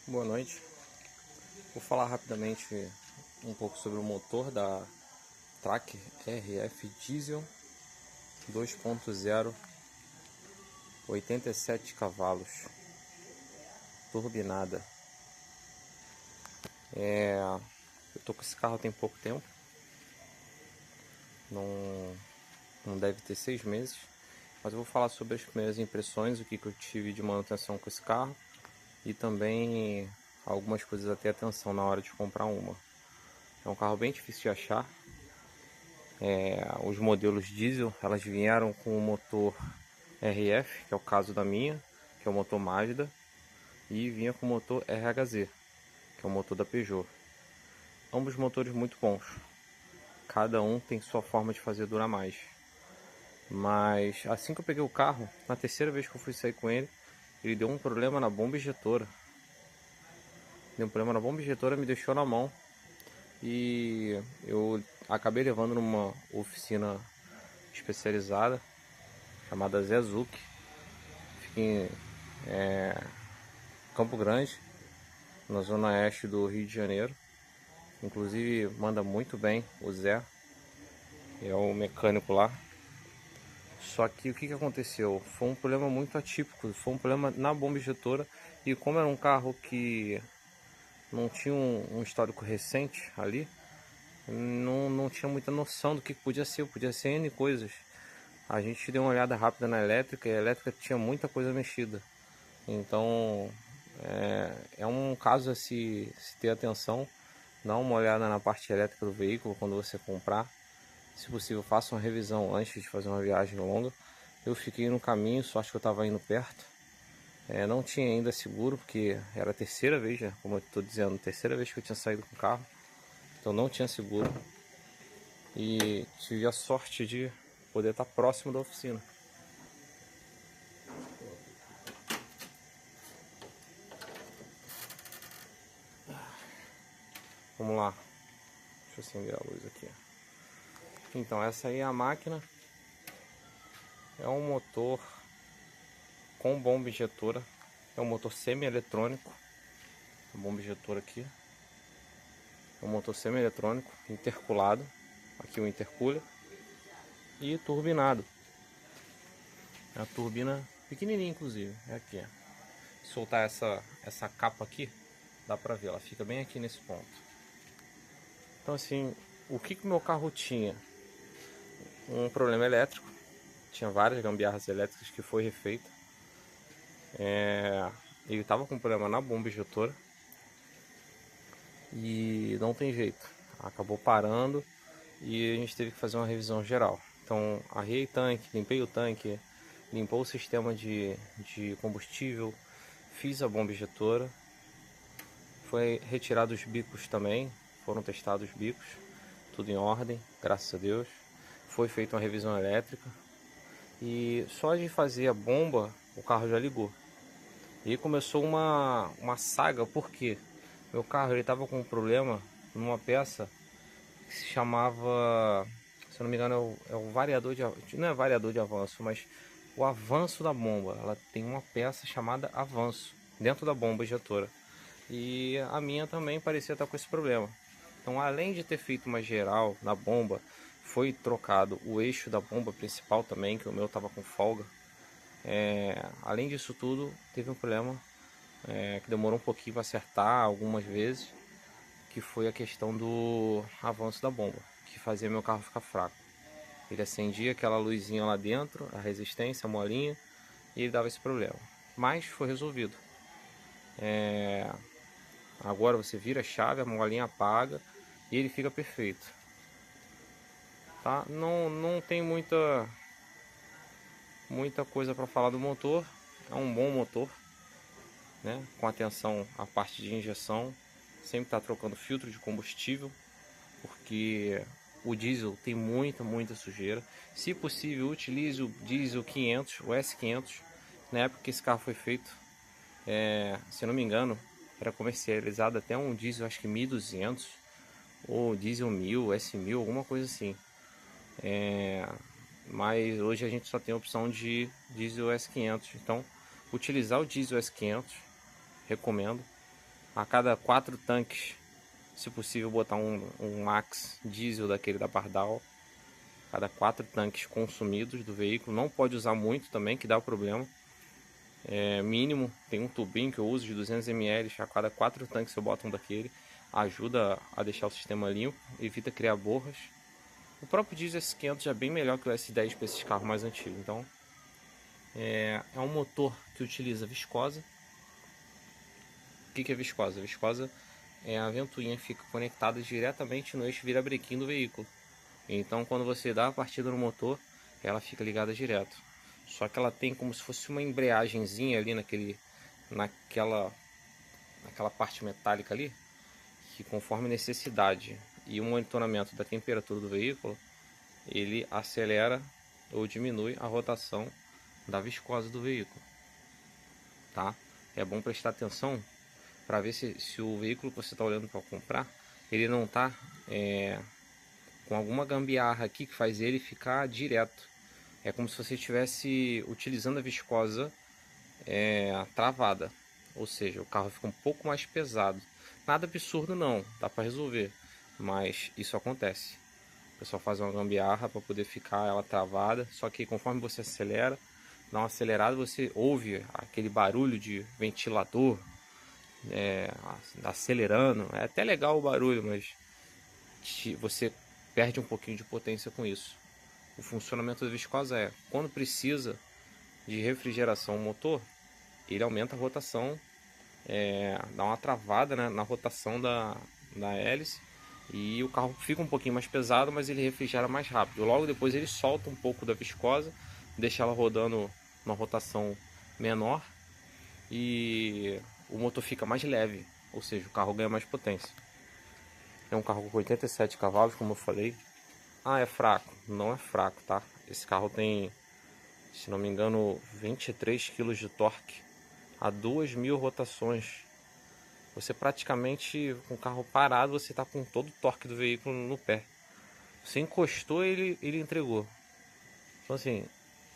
Boa noite. Vou falar rapidamente um pouco sobre o motor da Tracker RF Diesel 2.0, 87 cavalos, turbinada. Eu tô com esse carro tem pouco tempo, não deve ter 6 meses, mas eu vou falar sobre as primeiras impressões, o que eu tive de manutenção com esse carro e também algumas coisas a ter atenção na hora de comprar uma. É um carro bem difícil de achar. Os modelos diesel, elas vieram com o motor RF, que é o caso da minha, que é o motor Mazda, e vinha com o motor RHZ, que é o motor da Peugeot. Ambos motores muito bons. Cada um tem sua forma de fazer durar mais. Mas assim que eu peguei o carro, na terceira vez que eu fui sair com ele, ele deu um problema na bomba injetora. Me deixou na mão. E eu acabei levando numa oficina especializada chamada Zezuki, fica em Campo Grande, na zona oeste do Rio de Janeiro. Inclusive manda muito bem o Zé, é o mecânico lá. Só que o que aconteceu? Foi um problema muito atípico, foi um problema na bomba injetora. E como era um carro que não tinha um histórico recente ali, não tinha muita noção do que podia ser N coisas. A gente deu uma olhada rápida na elétrica e a elétrica tinha muita coisa mexida. Então é um caso a se ter atenção. Dá uma olhada na parte elétrica do veículo quando você comprar. Se possível, faça uma revisão antes de fazer uma viagem longa. Eu fiquei no caminho, só acho que eu estava indo perto. Não tinha ainda seguro, porque era a terceira vez, já, como eu estou dizendo, terceira vez que eu tinha saído com o carro. Então não tinha seguro. E tive a sorte de poder estar próximo da oficina. Vamos lá. Deixa eu acender a luz aqui. Então essa aí é a máquina. É um motor com bomba injetora. É um motor semi-eletrônico. A bomba injetora aqui. É um motor semi-eletrônico, interculado. Aqui o intercooler. E turbinado. É a turbina pequenininha, inclusive. É aqui. Se soltar essa capa aqui, dá pra ver. Ela fica bem aqui nesse ponto. Então assim, o que o meu carro tinha? Um problema elétrico. Tinha várias gambiarras elétricas que foi refeita. Ele estava com problema na bomba injetora. E não tem jeito. Acabou parando e a gente teve que fazer uma revisão geral. Então arriei tanque, limpei o tanque, limpou o sistema de combustível, fiz a bomba injetora. Foi retirado os bicos também, foram testados os bicos, tudo em ordem, graças a Deus. Foi feita uma revisão elétrica e só de fazer a bomba o carro já ligou. E aí começou uma saga, porque meu carro estava com um problema numa peça que se chamava, se eu não me engano, é o variador de, não é variador de avanço, mas o avanço da bomba. Ela tem uma peça chamada avanço dentro da bomba injetora. E a minha também parecia estar com esse problema. Então, além de ter feito uma geral na bomba, foi trocado o eixo da bomba principal também, que o meu estava com folga. Além disso tudo, teve um problema que demorou um pouquinho para acertar algumas vezes, que foi a questão do avanço da bomba, que fazia meu carro ficar fraco. Ele acendia aquela luzinha lá dentro, a resistência, a molinha, e ele dava esse problema. Mas foi resolvido. Agora você vira a chave, a molinha apaga e ele fica perfeito. Tá? Não tem muita coisa para falar do motor. É um bom motor, né? Com atenção à parte de injeção. Sempre está trocando filtro de combustível, porque o diesel tem muita sujeira. Se possível, utilize o diesel 500, o S500. Na época que esse carro foi feito, se não me engano, era comercializado até um diesel, acho que 1200, ou diesel 1000, S1000, alguma coisa assim. Mas hoje a gente só tem a opção de diesel S500. Então, utilizar o diesel S500, recomendo. A cada 4 tanques, se possível, botar um Max diesel daquele da Pardal. Cada 4 tanques consumidos do veículo. Não pode usar muito também, que dá problema. Mínimo, tem um tubinho que eu uso de 200 ml. A cada 4 tanques eu boto um daquele. Ajuda a deixar o sistema limpo, evita criar borras. O próprio diesel S500 já é bem melhor que o S10 para esses carros mais antigos. Então, é um motor que utiliza viscosa. O que é viscosa? Viscosa é a ventoinha que fica conectada diretamente no eixo virabrequim do veículo. Então, quando você dá a partida no motor, ela fica ligada direto. Só que ela tem como se fosse uma embreagenzinha ali naquela parte metálica ali, que conforme necessidade e o monitoramento da temperatura do veículo, ele acelera ou diminui a rotação da viscosa do veículo, tá? É bom prestar atenção para ver se o veículo que você está olhando para comprar, ele não está com alguma gambiarra aqui que faz ele ficar direto. É como se você estivesse utilizando a viscosa travada, ou seja, o carro fica um pouco mais pesado. Nada absurdo não, dá para resolver, mas isso acontece. O pessoal faz uma gambiarra para poder ficar ela travada, só que conforme você acelera, dá uma acelerada, você ouve aquele barulho de ventilador acelerando. É até legal o barulho, mas você perde um pouquinho de potência com isso. O funcionamento da viscosa quando precisa de refrigeração motor, ele aumenta a rotação, dá uma travada, né, na rotação da hélice, e o carro fica um pouquinho mais pesado, mas ele refrigera mais rápido. Logo depois ele solta um pouco da viscosa, deixa ela rodando numa rotação menor e o motor fica mais leve, ou seja, o carro ganha mais potência. É um carro com 87 cavalos, como eu falei. É fraco? Não é fraco, tá? Esse carro tem, se não me engano, 23 kg de torque a 2.000 rotações. Você praticamente, com o carro parado, você está com todo o torque do veículo no pé. Você encostou, ele entregou. Então assim,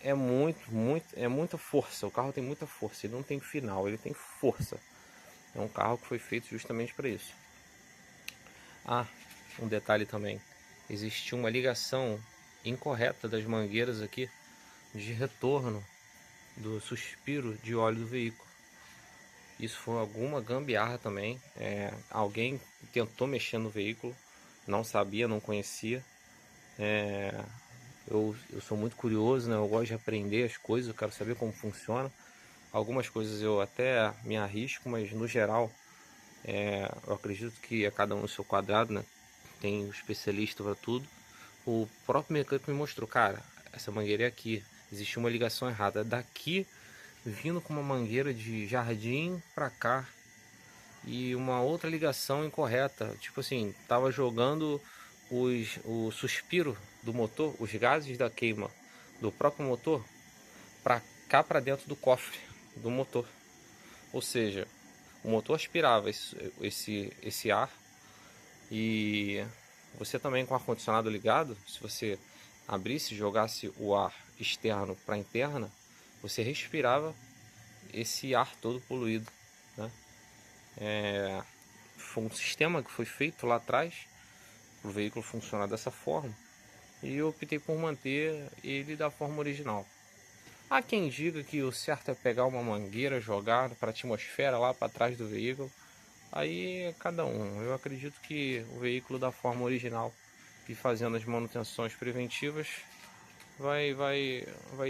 é muita força. O carro tem muita força, ele não tem final, ele tem força. É um carro que foi feito justamente para isso. Um detalhe também. Existiu uma ligação incorreta das mangueiras aqui de retorno do suspiro de óleo do veículo. Isso foi alguma gambiarra também. Alguém tentou mexer no veículo, não sabia, não conhecia. Eu sou muito curioso, né? Eu gosto de aprender as coisas, eu quero saber como funciona. Algumas coisas eu até me arrisco, mas no geral eu acredito que é cada um no seu quadrado, né? Tem um especialista para tudo. O próprio mecânico me mostrou, cara, essa mangueira é aqui, existe uma ligação errada. Daqui, vindo com uma mangueira de jardim para cá e uma outra ligação incorreta. Tipo assim, tava jogando o suspiro do motor, os gases da queima do próprio motor, para cá, para dentro do cofre do motor. Ou seja, o motor aspirava esse ar, e você também com o ar-condicionado ligado, se você abrisse e jogasse o ar externo para a interna, você respirava esse ar todo poluído, né? Foi um sistema que foi feito lá atrás para o veículo funcionar dessa forma, e eu optei por manter ele da forma original. Há quem diga que o certo é pegar uma mangueira, jogar para a atmosfera lá para trás do veículo. Aí é cada um. Eu acredito que o veículo da forma original e fazendo as manutenções preventivas vai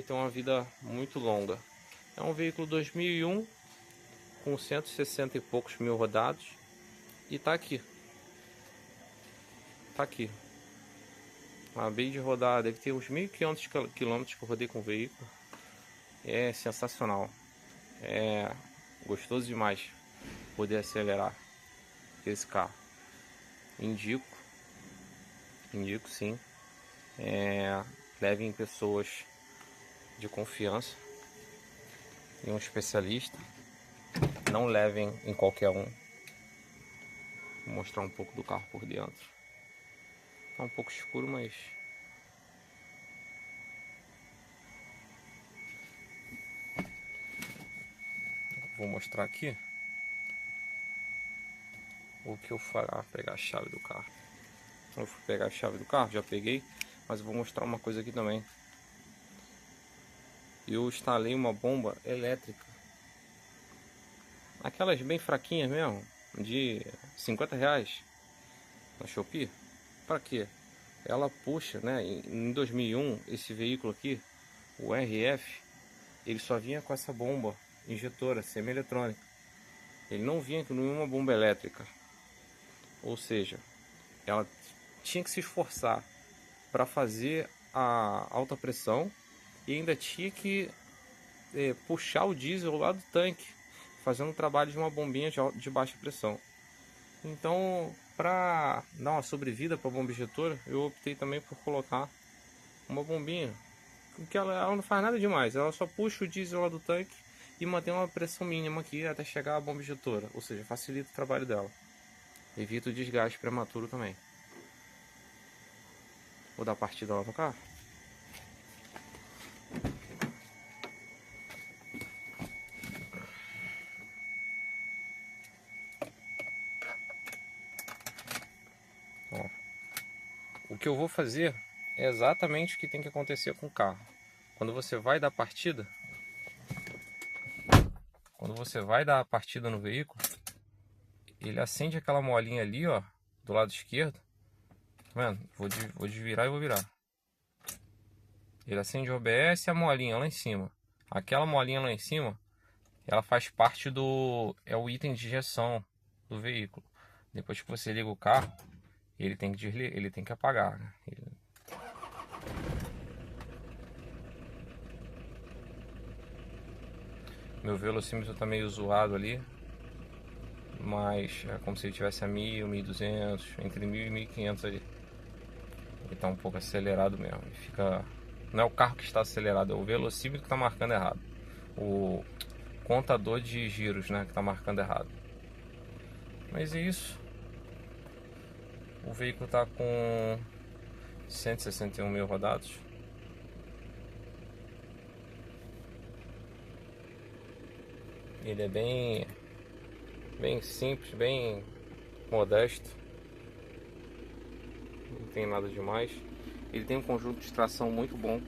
ter uma vida muito longa. É um veículo 2001 com 160 e poucos mil rodados e tá aqui. Tá aqui. Acabei de rodar, deve ter uns 1.500 quilômetros que eu rodei com o veículo. É sensacional. É gostoso demais poder acelerar esse carro. Indico sim. Levem pessoas de confiança e um especialista. Não levem em qualquer um. Vou mostrar um pouco do carro por dentro. Tá um pouco escuro, mas vou mostrar aqui. o que eu falar, pegar a chave do carro. Eu fui pegar a chave do carro, já peguei, mas eu vou mostrar uma coisa aqui também. Eu instalei uma bomba elétrica, aquelas bem fraquinhas mesmo, de 50 reais na Shopee. Para quê? Ela puxa, né? Em 2001, esse veículo aqui, o RF, ele só vinha com essa bomba injetora semi-eletrônica. Ele não vinha com nenhuma bomba elétrica. Ou seja, ela tinha que se esforçar para fazer a alta pressão e ainda tinha que puxar o diesel lá do tanque, fazendo o trabalho de uma bombinha de baixa pressão. Então, para dar uma sobrevida para a bomba injetora, eu optei também por colocar uma bombinha, porque ela não faz nada demais, ela só puxa o diesel lá do tanque e mantém uma pressão mínima aqui até chegar à bomba injetora, ou seja, facilita o trabalho dela, evita o desgaste prematuro também. Vou dar partida lá no carro. Ó, o que eu vou fazer é exatamente o que tem que acontecer com o carro. Quando você vai dar partida, no veículo, ele acende aquela molinha ali, ó, do lado esquerdo. Tá vendo? Vou desvirar e vou virar. Ele acende o OBS e a molinha lá em cima. Aquela molinha lá em cima, ela faz parte é o item de injeção do veículo. Depois que você liga o carro, ele tem que apagar, né? Meu velocímetro tá meio zoado ali, mas é como se ele tivesse a 1000, 1200, entre 1000 e 1500 ali. Ele tá um pouco acelerado mesmo. Ele fica... Não é o carro que está acelerado, é o velocímetro que está marcando errado. O contador de giros, né, que está marcando errado. Mas é isso. O veículo está com 161 mil rodados. Ele é bem simples, bem modesto. Não tem nada demais. Ele tem um conjunto de tração muito bom,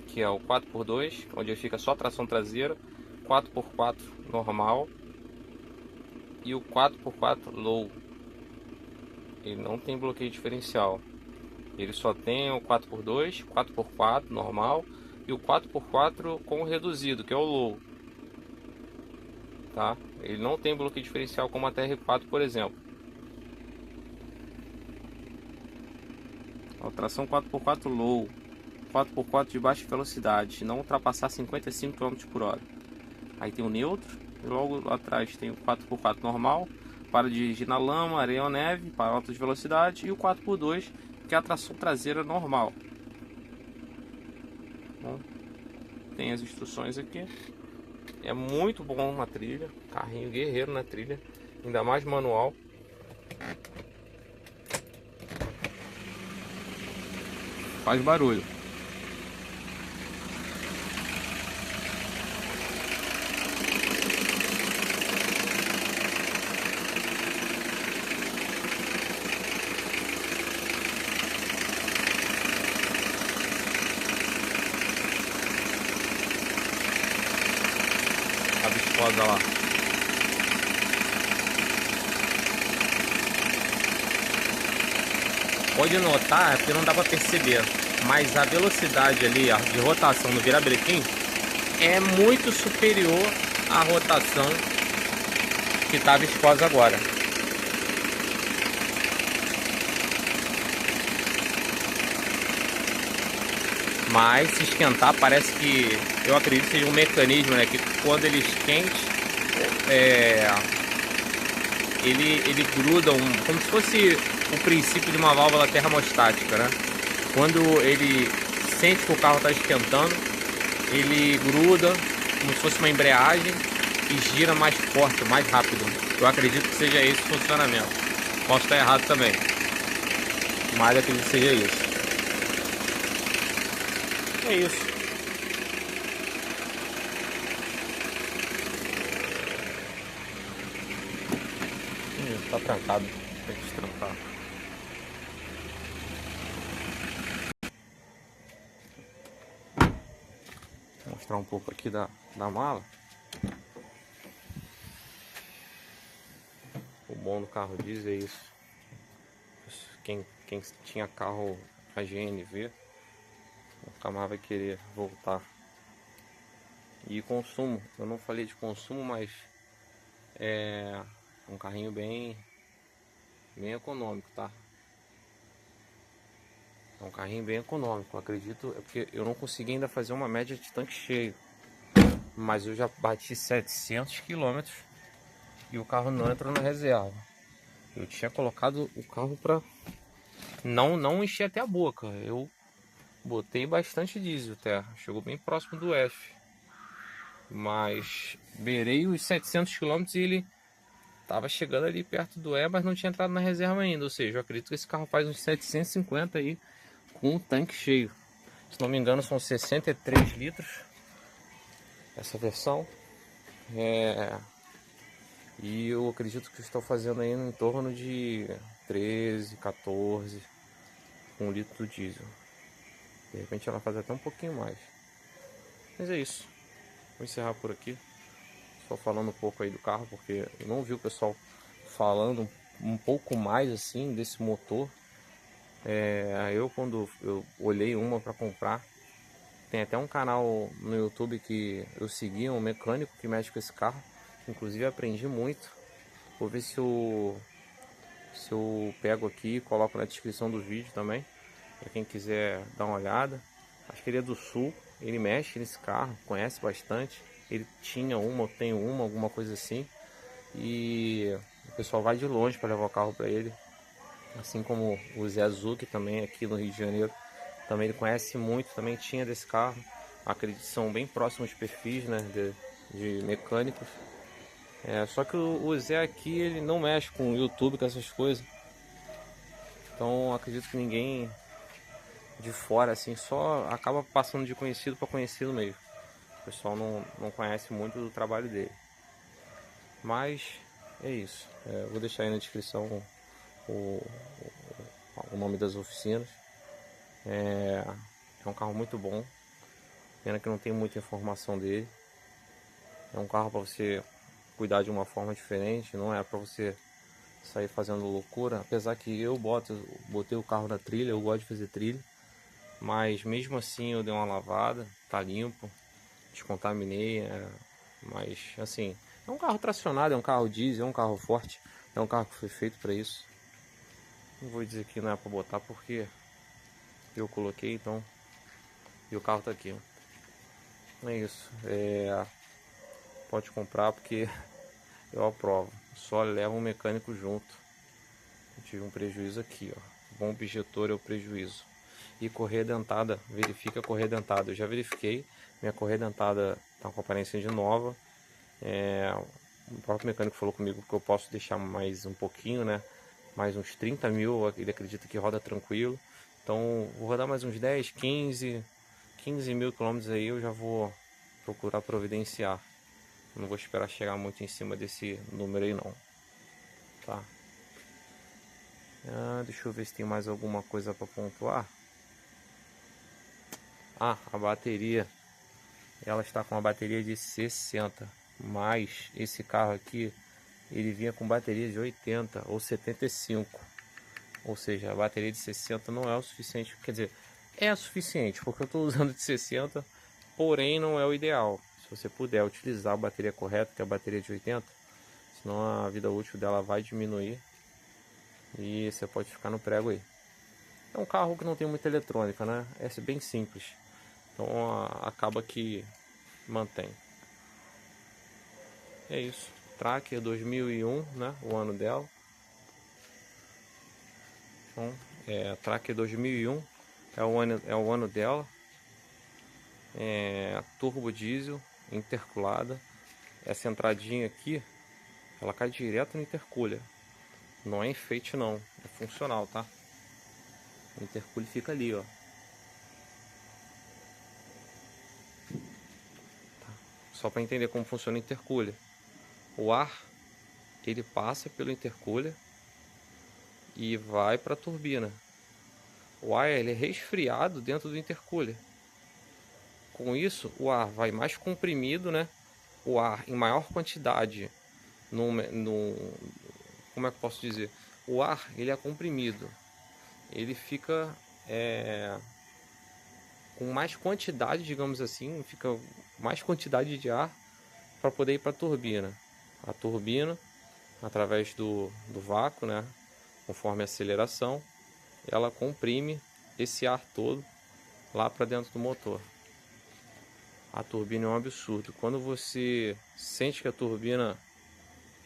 que é o 4x2, onde fica só tração traseira, 4x4 normal e o 4x4 low. Ele não tem bloqueio diferencial. Ele só tem o 4x2, 4x4 normal e o 4x4 com reduzido, que é o low. Tá? Ele não tem bloqueio diferencial como a TR4, por exemplo. Tração 4x4 low, 4x4 de baixa velocidade, não ultrapassar 55 km/h. Aí tem o neutro, e logo lá atrás tem o 4x4 normal, para dirigir na lama, areia ou neve, para altas velocidades, e o 4x2, que é a tração traseira normal. Bom, tem as instruções aqui. É muito bom na trilha, carrinho guerreiro na trilha, ainda mais manual. Faz barulho. A viscosa lá. Pode notar, porque não dá para perceber, mas a velocidade ali de rotação no virabrequim é muito superior à rotação que está viscosa agora. Mas se esquentar, parece que, eu acredito que seja um mecanismo, né, que quando ele esquente, ele gruda, como se fosse o princípio de uma válvula termostática, né? Quando ele sente que o carro está esquentando, ele gruda como se fosse uma embreagem e gira mais forte, mais rápido. Eu acredito que seja esse o funcionamento. Posso estar errado também, mas acredito que seja isso. É isso. tá trancado. Tem que destrancar. Vou mostrar um pouco aqui da mala. O bom do carro diesel é isso. Quem tinha carro a GNV nunca mais vai querer voltar. E consumo, eu não falei de consumo, mas é um carrinho bem econômico, tá? É um carrinho bem econômico, acredito, é porque eu não consegui ainda fazer uma média de tanque cheio, mas eu já bati 700 km e o carro não entrou na reserva. Eu tinha colocado o carro para não encher até a boca. Eu botei bastante diesel até, chegou bem próximo do F, mas beirei os 700 km e ele tava chegando ali perto do E, mas não tinha entrado na reserva ainda. Ou seja, eu acredito que esse carro faz uns 750 aí com o tanque cheio. Se não me engano, são 63 litros essa versão. E eu acredito que estou fazendo aí em torno de 13, 14 com 1 litro de diesel. De repente ela faz até um pouquinho mais. Mas é isso. Vou encerrar por aqui. Só falando um pouco aí do carro, porque eu não vi o pessoal falando um pouco mais assim desse motor. Eu quando eu olhei uma para comprar, tem até um canal no YouTube que eu segui, um mecânico que mexe com esse carro. Inclusive aprendi muito. Vou ver se eu pego aqui e coloco na descrição do vídeo também, para quem quiser dar uma olhada. Acho que ele é do Sul, ele mexe nesse carro, conhece bastante. Ele tinha uma, tem uma, alguma coisa assim. E o pessoal vai de longe para levar o carro para ele. Assim como o Zé Zucchi também aqui no Rio de Janeiro. Também ele conhece muito, também tinha desse carro. Acredito que são bem próximos perfis, né, de mecânicos. Só que o Zé aqui ele não mexe com o YouTube, com essas coisas. Então acredito que ninguém de fora assim só acaba passando de conhecido para conhecido mesmo. O pessoal não conhece muito do trabalho dele. Mas é isso. Vou deixar aí na descrição o, o nome das oficinas. É um carro muito bom. Pena que não tem muita informação dele. É um carro para você cuidar de uma forma diferente. Não é para você sair fazendo loucura. Apesar que eu botei o carro na trilha. Eu gosto de fazer trilha. Mas mesmo assim eu dei uma lavada. Tá limpo. Descontaminei. Mas assim, é um carro tracionado. É um carro diesel. É um carro forte. É um carro que foi feito para isso. Não vou dizer que não é para botar porque eu coloquei, então. E o carro tá aqui, ó. É isso. Pode comprar porque eu aprovo. Só leva um mecânico junto. Eu tive um prejuízo aqui, ó. Bom objetor é o prejuízo. E correia dentada, verifica a correia dentada. Eu já verifiquei. Minha correia dentada tá com aparência de nova. O próprio mecânico falou comigo que eu posso deixar mais um pouquinho, né? Mais uns 30 mil, ele acredita que roda tranquilo. Então vou rodar mais uns 10, 15 mil quilômetros aí, eu já vou procurar providenciar. Não vou esperar chegar muito em cima desse número aí não. Tá? Deixa eu ver se tem mais alguma coisa para pontuar. A bateria. Ela está com uma bateria de 60. Mas esse carro aqui, ele vinha com bateria de 80 ou 75. Ou seja, a bateria de 60 não é o suficiente. Quer dizer, é suficiente porque eu estou usando de 60, porém não é o ideal. Se você puder utilizar a bateria correta, que é a bateria de 80, senão a vida útil dela vai diminuir e você pode ficar no prego aí. É um carro que não tem muita eletrônica, né? É bem simples. Então acaba que mantém. É isso. Tracker 2001, né? O ano dela. Então, Tracker 2001 é o ano dela. Turbo diesel, interculada. Essa entradinha aqui, ela cai direto no intercooler. Não é enfeite não, é funcional, tá? O intercooler fica ali, ó. Só para entender como funciona o intercooler. O ar, ele passa pelo intercooler, e vai para a turbina. O ar ele é resfriado dentro do intercooler. Com isso, o ar vai mais comprimido, né? O ar em maior quantidade como é que eu posso dizer? O ar ele é comprimido, ele fica com mais quantidade, digamos assim, fica mais quantidade de ar para poder ir para a turbina. A turbina, através do vácuo, né? Conforme a aceleração, ela comprime esse ar todo lá para dentro do motor. A turbina é um absurdo. Quando você sente que a turbina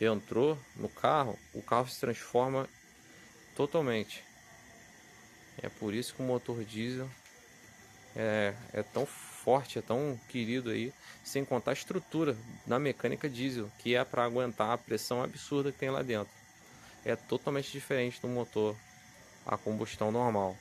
entrou no carro, o carro se transforma totalmente. É por isso que o motor diesel é tão forte, é tão querido aí, sem contar a estrutura da mecânica diesel, que é para aguentar a pressão absurda que tem lá dentro. É totalmente diferente do motor a combustão normal.